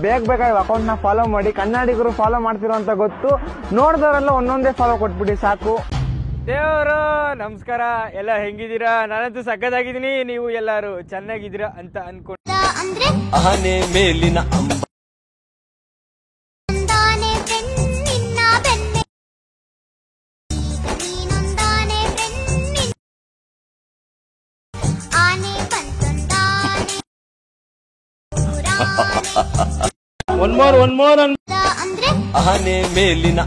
ಬೇಗ ಬೇಗ ಅಕೌಂಟ್ ನ ಫಾಲೋ ಮಾಡಿ. ಕನ್ನಡಿಗರು ಫಾಲೋ ಮಾಡ್ತಿರೋ ಅಂತ ಗೊತ್ತು, ನೋಡಿದವರೆಲ್ಲ ಒಂದೊಂದೇ ಫಾಲೋ ಕೊಟ್ಬಿಡಿ ಸಾಕು. ದೇವರು ನಮಸ್ಕಾರ, ಎಲ್ಲ ಹೆಂಗಿದ್ದೀರಾ? ನಾನಂತೂ ಸಕ್ಕದಾಗಿದ್ದೀನಿ, ನೀವು ಎಲ್ಲಾರು ಚೆನ್ನಾಗಿದ್ದೀರಾ ಅಂತ ಅನ್ಕೊಂಡು ಆನೆ ಮೇಲಿನ ಒನ್ ಮೋರ್ ಆನೆ ಮೇಲಿನ